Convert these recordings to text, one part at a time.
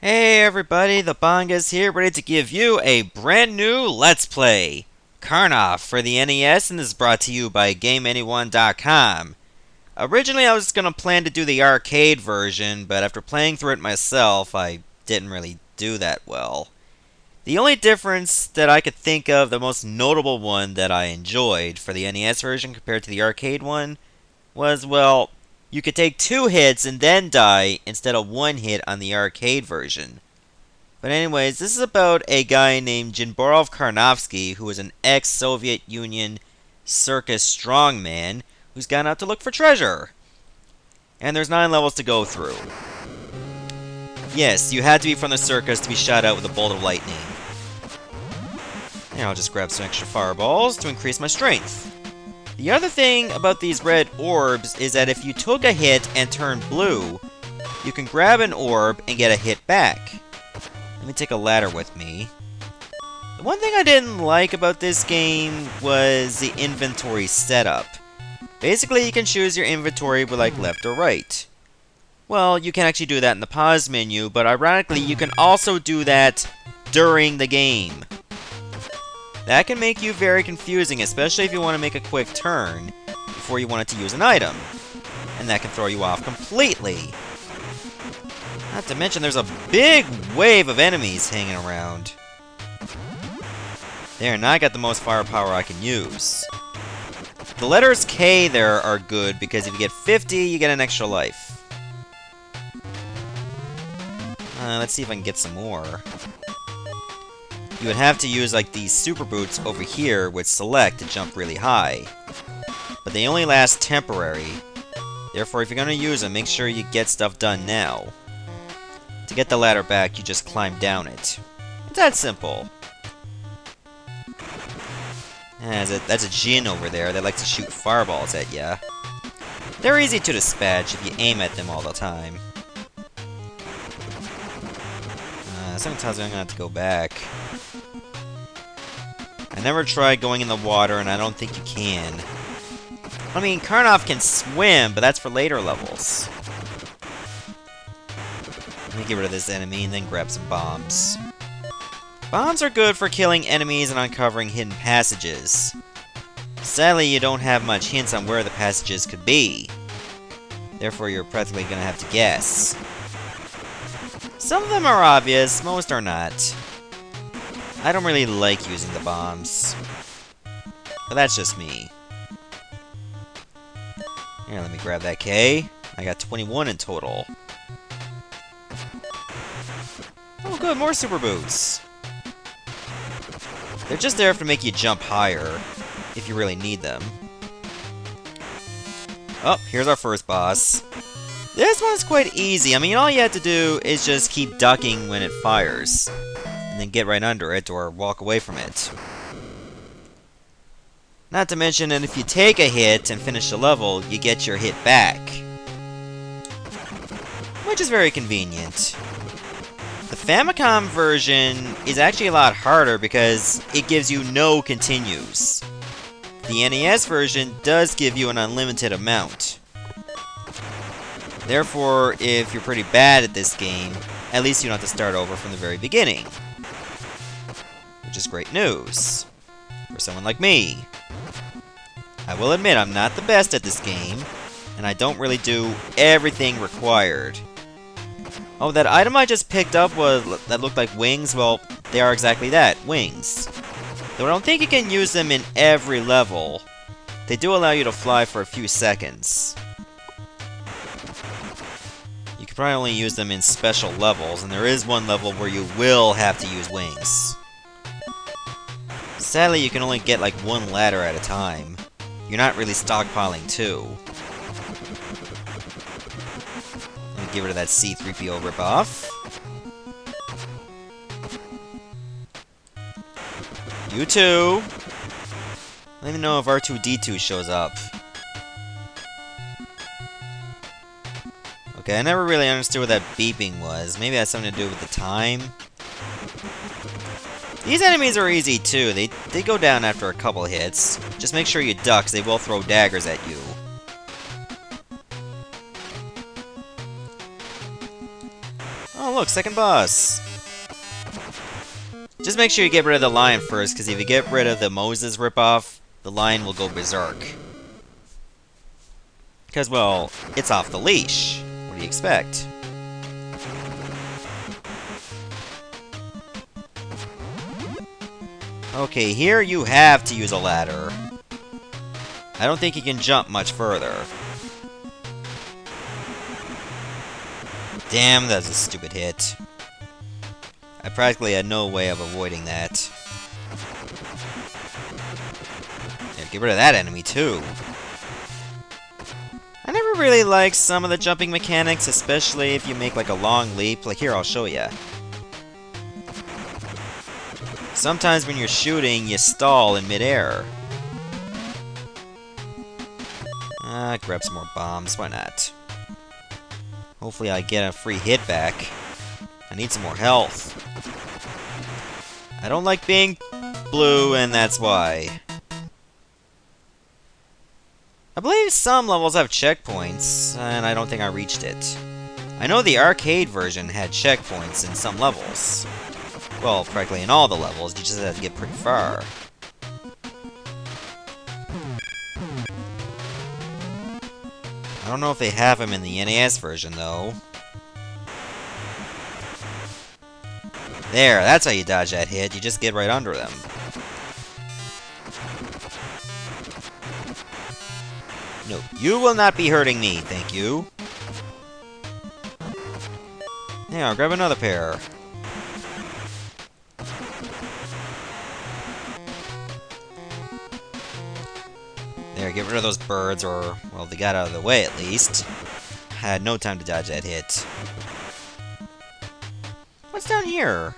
Hey everybody, the Bonga's here, ready to give you a brand new Let's Play. Karnov for the NES, and this is brought to you by GameAnyone.com. Originally I was going to plan to do the arcade version, but after playing through it myself, I didn't really do that well. The only difference that I could think of, the most notable one that I enjoyed for the NES version compared to the arcade one, was, well, you could take 2 hits and then die instead of 1 hit on the arcade version. But anyways, this is about a guy named Jinborov Karnovsky, who is an ex-Soviet Union circus strongman who's gone out to look for treasure. And there's 9 levels to go through. Yes, you had to be from the circus to be shot out with a bolt of lightning. And I'll just grab some extra fireballs to increase my strength. The other thing about these red orbs is that if you took a hit and turned blue, you can grab an orb and get a hit back. Let me take a ladder with me. The one thing I didn't like about this game was the inventory setup. Basically, you can choose your inventory with like left or right. Well, you can actually do that in the pause menu, but ironically, you can also do that during the game. That can make you very confusing, especially if you want to make a quick turn before you want to use an item. And that can throw you off completely. Not to mention there's a big wave of enemies hanging around. There, now I got the most firepower I can use. The letters K there are good because if you get 50, you get an extra life. Let's see if I can get some more. You would have to use like these super boots over here with select to jump really high. But they only last temporary. Therefore, if you're going to use them, make sure you get stuff done now. To get the ladder back, you just climb down it. It's that simple. That's a Jin over there that likes to shoot fireballs at ya. They're easy to dispatch if you aim at them all the time. Sometimes I'm going to have to go back. I never tried going in the water, and I don't think you can. I mean, Karnov can swim, but that's for later levels. Let me get rid of this enemy and then grab some bombs. Bombs are good for killing enemies and uncovering hidden passages. Sadly, you don't have much hints on where the passages could be. Therefore, you're practically going to have to guess. Some of them are obvious, most are not. I don't really like using the bombs. But that's just me. Here, let me grab that K. I got 21 in total. Oh good, more super boots. They're just there to make you jump higher, if you really need them. Oh, here's our first boss. This one's quite easy. I mean, all you have to do is just keep ducking when it fires. And then get right under it, or walk away from it. Not to mention that if you take a hit and finish the level, you get your hit back. Which is very convenient. The Famicom version is actually a lot harder because it gives you no continues. The NES version does give you an unlimited amount. Therefore, if you're pretty bad at this game, at least you don't have to start over from the very beginning. Which is great news for someone like me. I will admit I'm not the best at this game, and I don't really do everything required. Oh, that item I just picked up that looked like wings? Well, they are exactly that, wings. Though I don't think you can use them in every level. They do allow you to fly for a few seconds. You could probably only use them in special levels, and there is one level where you will have to use wings. Sadly, you can only get like 1 ladder at a time. You're not really stockpiling 2. Let me get rid of that C-3PO ripoff. You too! Let me know if R2-D2 shows up. Okay, I never really understood what that beeping was. Maybe it has something to do with the time. These enemies are easy too. They go down after a couple hits. Just make sure you duck, 'cause they will throw daggers at you. look, second boss. Just make sure you get rid of the lion first, because if you get rid of the Moses ripoff, the lion will go berserk. Because, well, it's off the leash. What do you expect? Okay, here you have to use a ladder. I don't think you can jump much further. Damn, that's a stupid hit. I practically had no way of avoiding that. Yeah, get rid of that enemy, too. I never really liked some of the jumping mechanics, especially if you make like a long leap. Like here, I'll show you. Sometimes when you're shooting, you stall in midair. Grab some more bombs, why not? Hopefully I get a free hit back. I need some more health. I don't like being blue, and that's why. I believe some levels have checkpoints, and I don't think I reached it. I know the arcade version had checkpoints in some levels. Well, practically in all the levels, you just have to get pretty far. I don't know if they have them in the NES version, though. There, that's how you dodge that hit. You just get right under them. No, you will not be hurting me, thank you. Yeah, I'll grab another pair. There, get rid of those birds, or, well, they got out of the way at least. Had no time to dodge that hit. What's down here?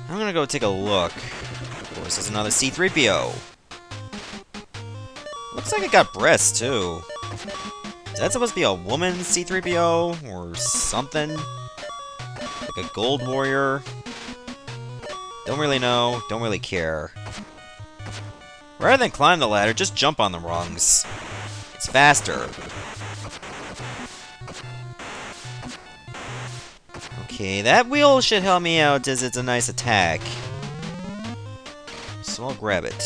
I'm gonna go take a look. Of course, there's another C-3PO. Looks like it got breasts, too. Is that supposed to be a woman C-3PO? Or something? Like a gold warrior? Don't really know, don't really care. Rather than climb the ladder, just jump on the rungs. It's faster. Okay, that wheel should help me out as it's a nice attack. So I'll grab it.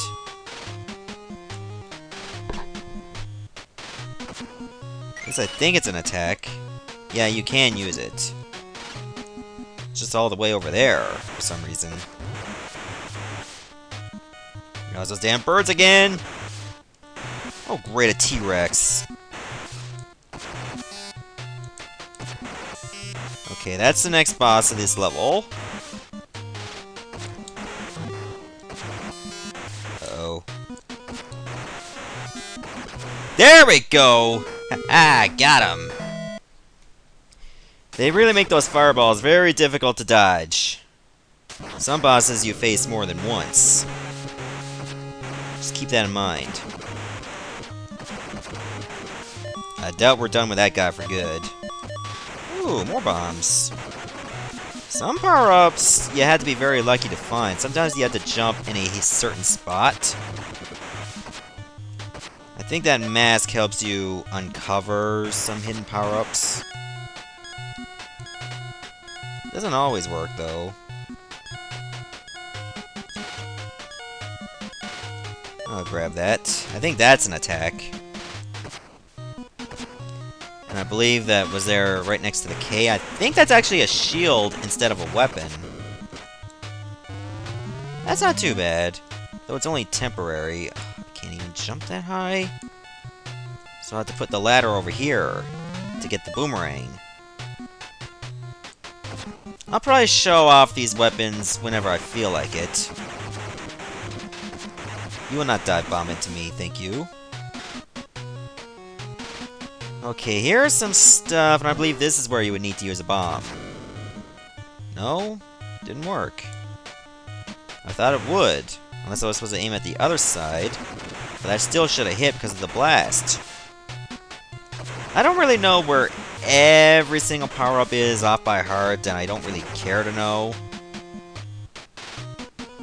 At least I think it's an attack. Yeah, you can use it. It's just all the way over there, for some reason. There's those damn birds again! Oh great, a T-Rex. Okay, that's the next boss of this level. Uh-oh. There we go! Ha-ha, got him! They really make those fireballs very difficult to dodge. Some bosses you face more than once. Just keep that in mind. I doubt we're done with that guy for good. Ooh, more bombs. Some power-ups you had to be very lucky to find. Sometimes you had to jump in a certain spot. I think that mask helps you uncover some hidden power-ups. Doesn't always work, though. I'll grab that. I think that's an attack. And I believe that was there right next to the K. I think that's actually a shield instead of a weapon. That's not too bad. Though it's only temporary. Ugh, I can't even jump that high. So I have to put the ladder over here to get the boomerang. I'll probably show off these weapons whenever I feel like it. You will not dive bomb into me, thank you. Okay, here's some stuff, and I believe this is where you would need to use a bomb. No? Didn't work. I thought it would. Unless I was supposed to aim at the other side. But I still should have hit because of the blast. I don't really know where every single power-up is off by heart, and I don't really care to know.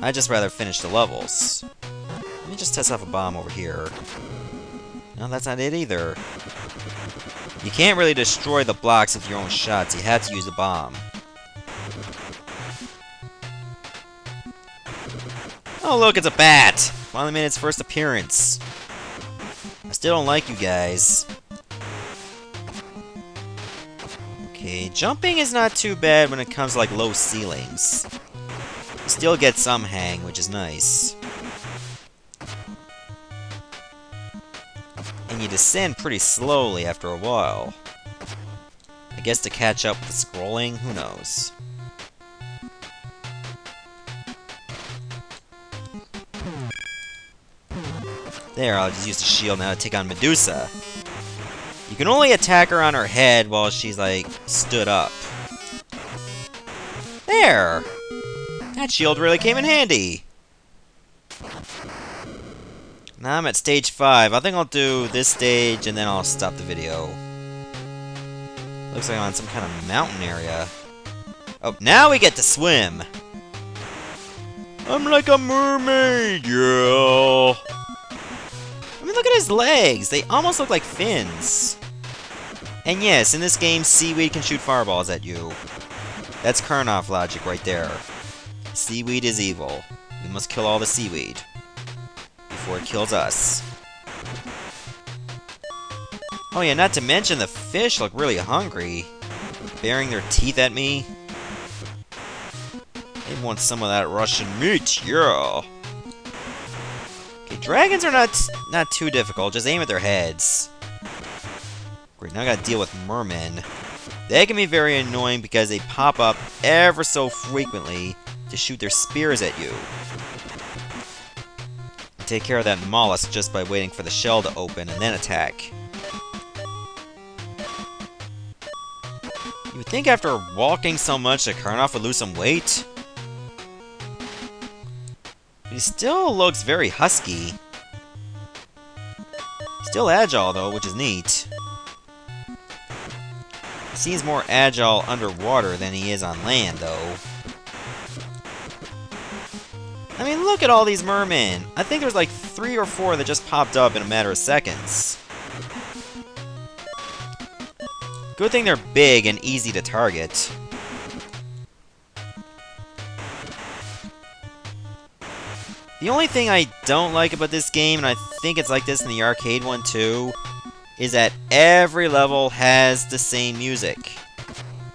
I'd just rather finish the levels. Let me just test off a bomb over here. No, that's not it either. You can't really destroy the blocks with your own shots. You have to use a bomb. Oh, look, it's a bat! Finally made its first appearance. I still don't like you guys. Okay, jumping is not too bad when it comes to, like, low ceilings. You still get some hang, which is nice. And you descend pretty slowly after a while. I guess to catch up with the scrolling, who knows. There, I'll just use the shield now to take on Medusa. You can only attack her on her head while she's, like, stood up. There! That shield really came in handy! Now I'm at stage 5. I think I'll do this stage and then I'll stop the video. Looks like I'm on some kind of mountain area. Oh, now we get to swim! I'm like a mermaid, yeah! I mean, look at his legs! They almost look like fins. And yes, in this game, seaweed can shoot fireballs at you. That's Karnov logic right there. Seaweed is evil. We must kill all the seaweed before it kills us. Oh yeah, not to mention the fish look really hungry. Baring their teeth at me. They want some of that Russian meat, yeah! Okay, dragons are not too difficult, just aim at their heads. Great, now I gotta deal with mermen. They can be very annoying because they pop up ever so frequently to shoot their spears at you. You take care of that mollusk just by waiting for the shell to open and then attack. You would think after walking so much that Karnov would lose some weight. But he still looks very husky. Still agile though, which is neat. He seems more agile underwater than he is on land, though. I mean, look at all these mermen. I think there's like 3 or 4 that just popped up in a matter of seconds. Good thing they're big and easy to target. The only thing I don't like about this game, and I think it's like this in the arcade one too, is that every level has the same music.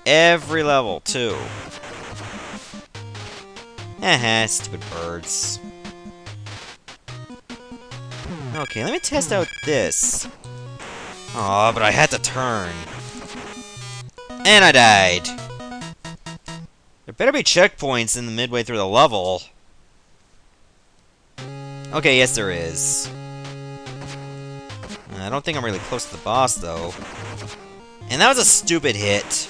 Every level, too. Haha, stupid birds. Okay, let me test out this. Aw, but I had to turn. And I died. There better be checkpoints in the midway through the level. Okay, yes there is. I don't think I'm really close to the boss, though. And that was a stupid hit.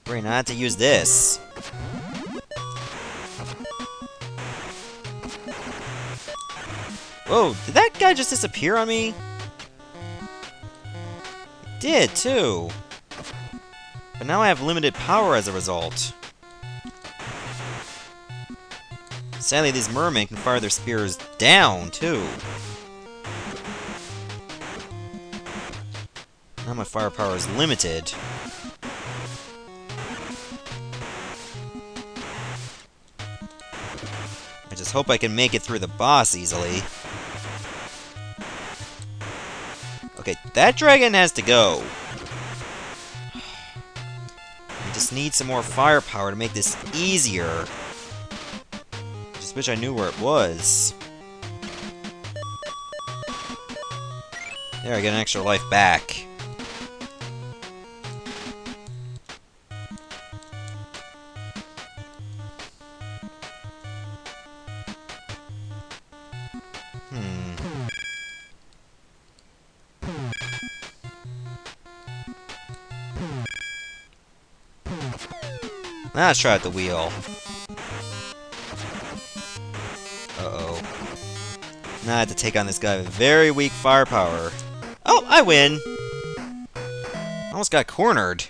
Great, now I have to use this. Whoa, did that guy just disappear on me? It did, too. But now I have limited power as a result. Sadly, these mermen can fire their spears down, too. Now my firepower is limited. I just hope I can make it through the boss easily. Okay, that dragon has to go. I just need some more firepower to make this easier. Just wish I knew where it was. There, I get an extra life back. Now let's try out the wheel. Uh-oh. Now I have to take on this guy with very weak firepower. Oh, I win! Almost got cornered.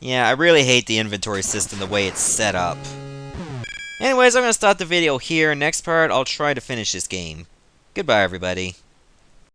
Yeah, I really hate the inventory system, the way it's set up. Anyways, I'm going to stop the video here. Next part, I'll try to finish this game. Goodbye, everybody.